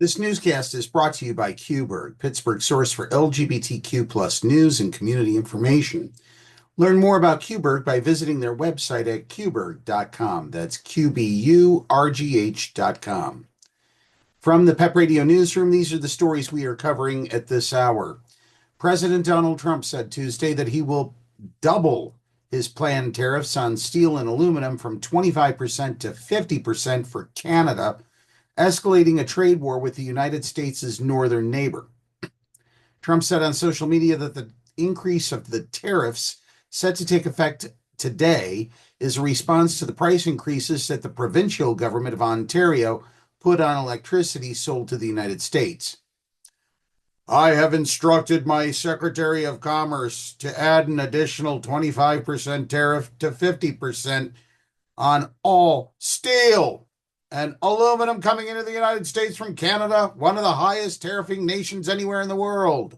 This newscast is brought to you by Qberg, Pittsburgh's source for LGBTQ plus news and community information. Learn more about Qberg by visiting their website at qberg.com. That's QBURGH.com. From the PEP Radio Newsroom, these are the stories we are covering at this hour. President Donald Trump said Tuesday that he will double his planned tariffs on steel and aluminum from 25% to 50% for Canada, escalating a trade war with the United States' northern neighbor. Trump said on social media that the increase of the tariffs set to take effect today is a response to the price increases that the provincial government of Ontario put on electricity sold to the United States. I have instructed my Secretary of Commerce to add an additional 25% tariff to 50% on all steel and aluminum coming into the United States from Canada, one of the highest tariffing nations anywhere in the world,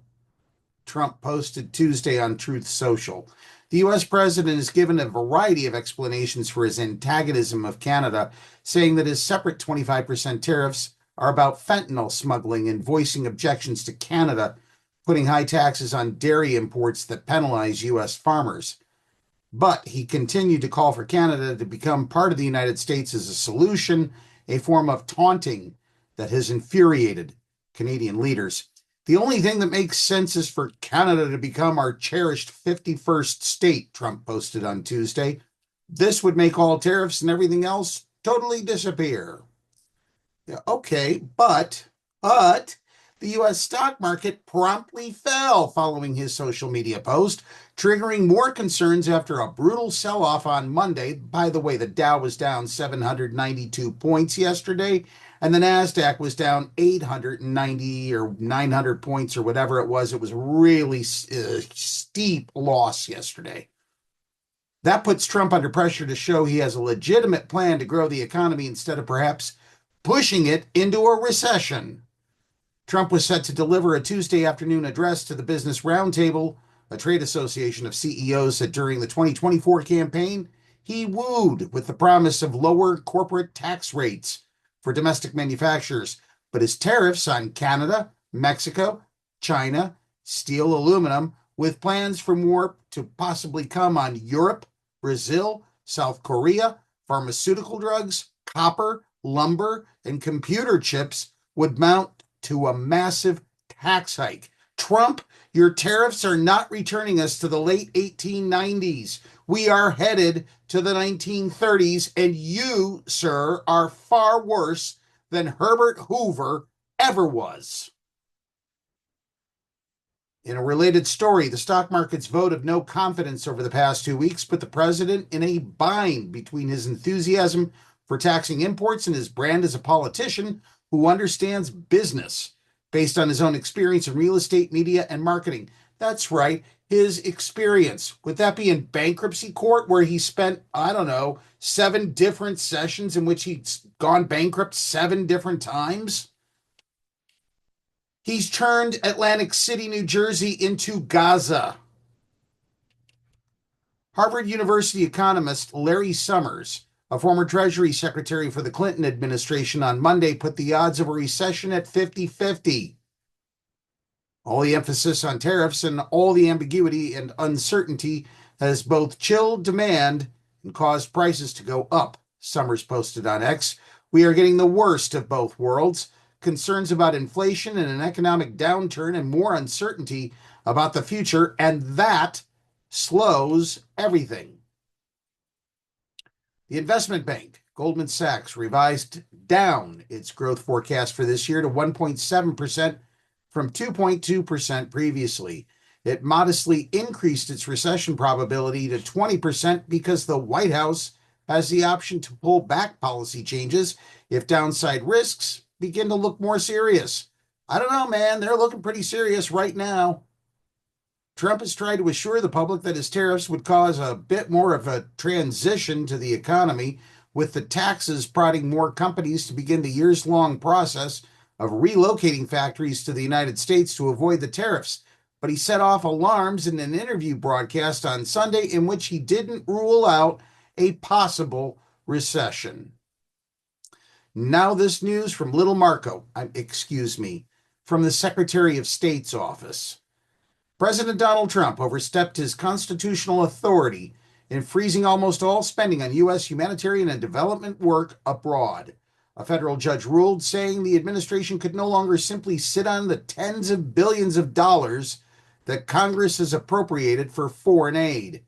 Trump posted Tuesday on Truth Social. The U.S. president has given a variety of explanations for his antagonism of Canada, saying that his separate 25% tariffs are about fentanyl smuggling and voicing objections to Canada putting high taxes on dairy imports that penalize U.S. farmers. But he continued to call for Canada to become part of the United States as a solution, a form of taunting that has infuriated Canadian leaders. The only thing that makes sense is for Canada to become our cherished 51st state, Trump posted on Tuesday. This would make all tariffs and everything else totally disappear. Yeah, okay, but the U.S. stock market promptly fell following his social media post, triggering more concerns after a brutal sell-off on Monday. By the way, the Dow was down 792 points yesterday, and the NASDAQ was down 890 or 900 points or whatever it was. It was really steep loss yesterday. That puts Trump under pressure to show he has a legitimate plan to grow the economy instead of perhaps pushing it into a recession. Trump was set to deliver a Tuesday afternoon address to the Business Roundtable, a trade association of CEOs, that during the 2024 campaign, he wooed with the promise of lower corporate tax rates for domestic manufacturers. But his tariffs on Canada, Mexico, China, steel, aluminum, with plans for more to possibly come on Europe, Brazil, South Korea, pharmaceutical drugs, copper, lumber, and computer chips, would mount to a massive tax hike. Trump, your tariffs are not returning us to the late 1890s. We are headed to the 1930s, and you, sir, are far worse than Herbert Hoover ever was. In a related story, the stock market's vote of no confidence over the past 2 weeks put the president in a bind between his enthusiasm for taxing imports and his brand as a politician who understands business based on his own experience in real estate, media, and marketing. That's right, his experience. Would that be in bankruptcy court where he spent, 7 different sessions in which he'd gone bankrupt 7 different times? He's turned Atlantic City, New Jersey into Gaza. Harvard University economist Larry Summers, a former Treasury Secretary for the Clinton administration, on Monday put the odds of a recession at 50-50. All the emphasis on tariffs and all the ambiguity and uncertainty has both chilled demand and caused prices to go up, Summers posted on X. We are getting the worst of both worlds, concerns about inflation and an economic downturn and more uncertainty about the future, and that slows everything. The investment bank, Goldman Sachs, revised down its growth forecast for this year to 1.7% from 2.2% previously. It modestly increased its recession probability to 20% because the White House has the option to pull back policy changes if downside risks begin to look more serious. I don't know, man. They're looking pretty serious right now. Trump has tried to assure the public that his tariffs would cause a bit more of a transition to the economy, with the taxes prodding more companies to begin the years-long process of relocating factories to the United States to avoid the tariffs. But he set off alarms in an interview broadcast on Sunday in which he didn't rule out a possible recession. Now this news from Little Marco, from the Secretary of State's office. President Donald Trump overstepped his constitutional authority in freezing almost all spending on U.S. humanitarian and development work abroad. A federal judge ruled, saying the administration could no longer simply sit on the tens of billions of dollars that Congress has appropriated for foreign aid.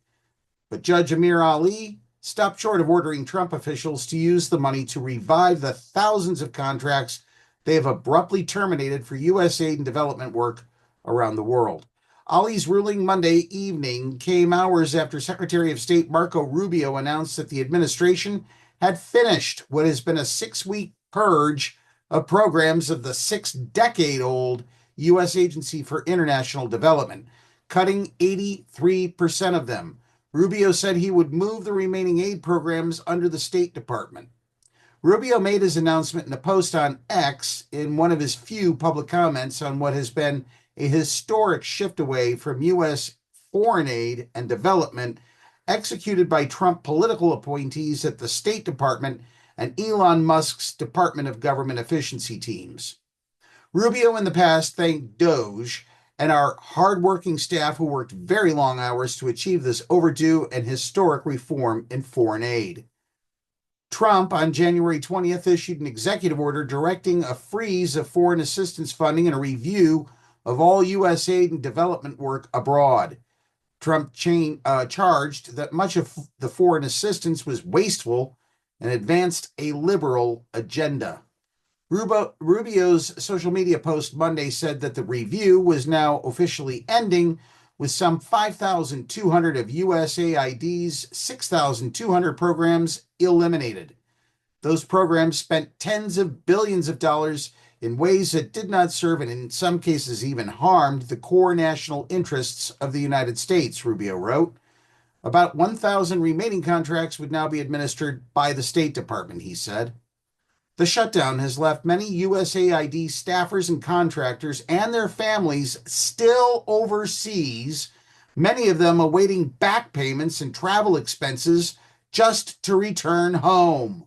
But Judge Amir Ali stopped short of ordering Trump officials to use the money to revive the thousands of contracts they have abruptly terminated for U.S. aid and development work around the world. Ali's ruling Monday evening came hours after Secretary of State Marco Rubio announced that the administration had finished what has been a 6-week purge of programs of the 6-decade-old U.S. Agency for International Development, cutting 83% of them. Rubio said he would move the remaining aid programs under the State Department. Rubio made his announcement in a post on X in one of his few public comments on what has been a historic shift away from U.S. foreign aid and development executed by Trump political appointees at the State Department and Elon Musk's Department of Government Efficiency teams. Rubio in the past thanked DOGE and our hardworking staff who worked very long hours to achieve this overdue and historic reform in foreign aid. Trump, on January 20th, issued an executive order directing a freeze of foreign assistance funding and a review of all U.S. aid and development work abroad. Trump charged that much of the foreign assistance was wasteful and advanced a liberal agenda. Rubio's social media post Monday said that the review was now officially ending, with some 5,200 of USAID's 6,200 programs eliminated. Those programs spent tens of billions of dollars in ways that did not serve and in some cases even harmed the core national interests of the United States, Rubio wrote. About 1,000 remaining contracts would now be administered by the State Department, he said. The shutdown has left many USAID staffers and contractors and their families still overseas, many of them awaiting back payments and travel expenses just to return home.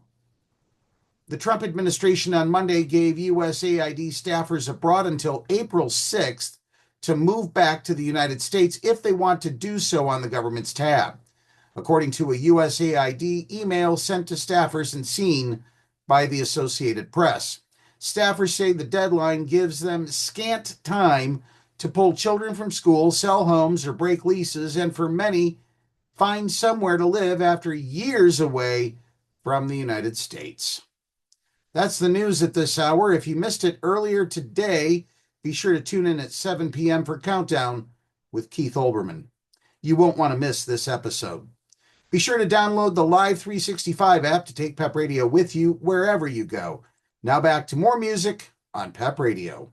The Trump administration on Monday gave USAID staffers abroad until April 6th to move back to the United States if they want to do so on the government's tab, according to a USAID email sent to staffers and seen by the Associated Press. Staffers say the deadline gives them scant time to pull children from school, sell homes, or break leases, and for many, find somewhere to live after years away from the United States. That's the news at this hour. If you missed it earlier today, be sure to tune in at 7 p.m. for Countdown with Keith Olbermann. You won't want to miss this episode. Be sure to download the Live 365 app to take PEP Radio with you wherever you go. Now back to more music on PEP Radio.